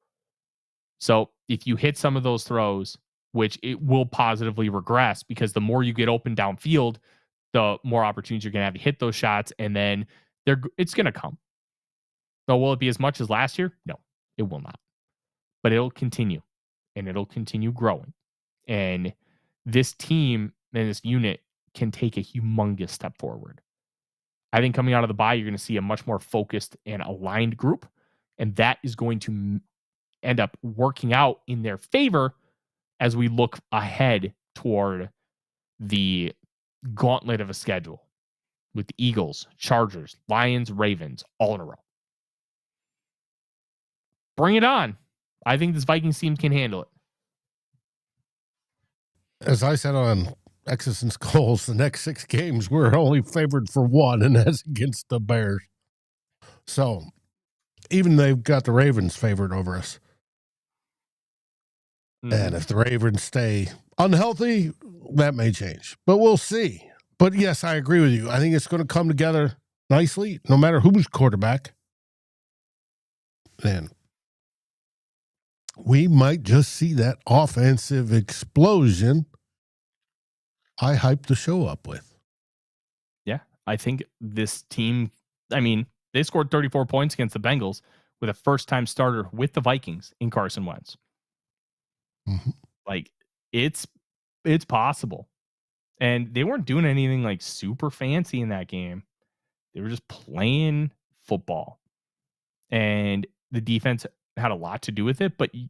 So if you hit some of those throws, which it will positively regress because the more you get open downfield, the more opportunities you're going to have to hit those shots, and then it's going to come. So will it be as much as last year? No, it will not. But it'll continue, and it'll continue growing. And this team and this unit can take a humongous step forward. I think coming out of the bye, you're going to see a much more focused and aligned group, and that is going to end up working out in their favor as we look ahead toward the gauntlet of a schedule with the Eagles, Chargers, Lions, Ravens, all in a row. bring it on. I think this Vikings team can handle it. As I said on X's and SKOLs, the next 6 games, we're only favored for 1, and that's against the Bears. So even they've got the Ravens favored over us. And if the Ravens stay unhealthy, that may change. But we'll see. But yes, I agree with you. I think it's going to come together nicely, no matter who's quarterback. And we might just see that offensive explosion I hyped the show up with. Yeah, I think this team, I mean, they scored 34 points against the Bengals with a first-time starter with the Vikings in Carson Wentz. Mm-hmm. Like, it's possible. And they weren't doing anything like super fancy in that game. They were just playing football. And the defense had a lot to do with it, but you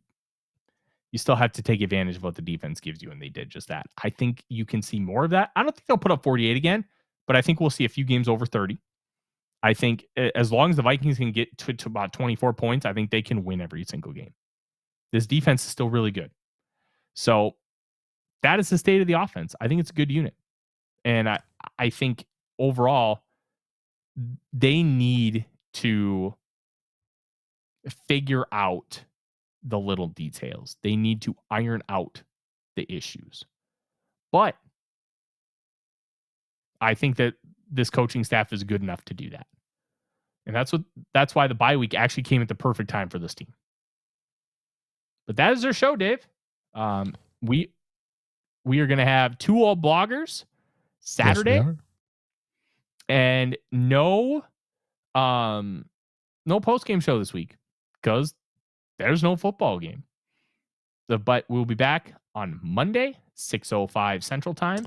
still have to take advantage of what the defense gives you, and they did just that. I think you can see more of that. I don't think they'll put up 48 again, but I think we'll see a few games over 30. I think as long as the Vikings can get to about 24 points, I think they can win every single game. This defense is still really good. So that is the state of the offense. I think it's a good unit. And I think overall, they need to figure out the little details. They need to iron out the issues. But I think that this coaching staff is good enough to do that. And that's why the bye week actually came at the perfect time for this team. But that is their show, Dave. We are going to have 2 old bloggers Saturday. Yes, and no post-game show this week because there's no football game. But we'll be back on Monday, 6:05 Central Time,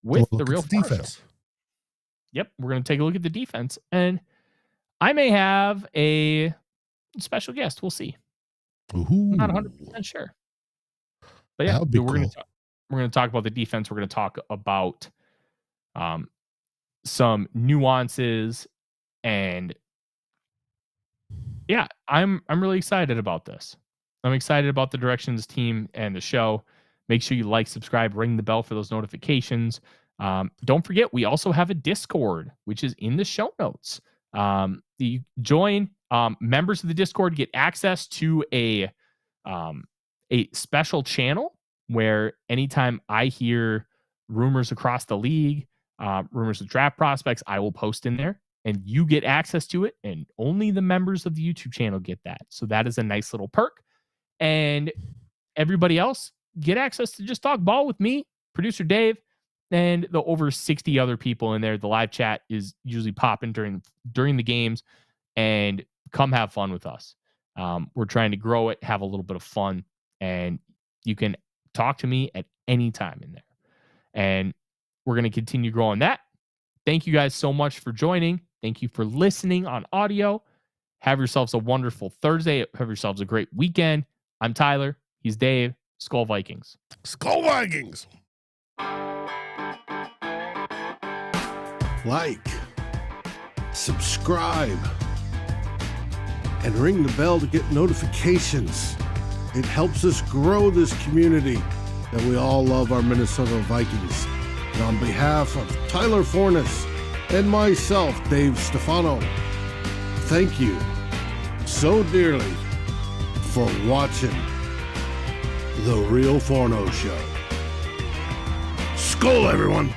with the Real Forno defense. Show. Yep, we're going to take a look at the defense, and I may have a special guest. We'll see. Ooh. I'm not 100% sure. But yeah, we're going to talk about the defense. We're going to talk about some nuances, and yeah, I'm really excited about this. I'm excited about the direction of this team and the show. Make sure you like, subscribe, ring the bell for those notifications. Don't forget, we also have a Discord, which is in the show notes. You join members of the Discord, get access to a special channel where anytime I hear rumors across the league, rumors of draft prospects, I will post in there. And you get access to it, and only the members of the YouTube channel get that. So that is a nice little perk. And everybody else get access to just talk ball with me, producer Dave, and the over 60 other people in there. The live chat is usually popping during the games, and come have fun with us. We're trying to grow it, have a little bit of fun, and you can talk to me at any time in there. And we're going to continue growing that. Thank you guys so much for joining. Thank you for listening on audio. Have yourselves a wonderful Thursday. Have yourselves a great weekend. I'm Tyler. He's Dave. SKOL Vikings. SKOL Vikings. Like, subscribe, and ring the bell to get notifications. It helps us grow this community that we all love, our Minnesota Vikings. And on behalf of Tyler Forness and myself, Dave Stefano, thank you so dearly for watching The Real Forno Show. SKOL, everyone!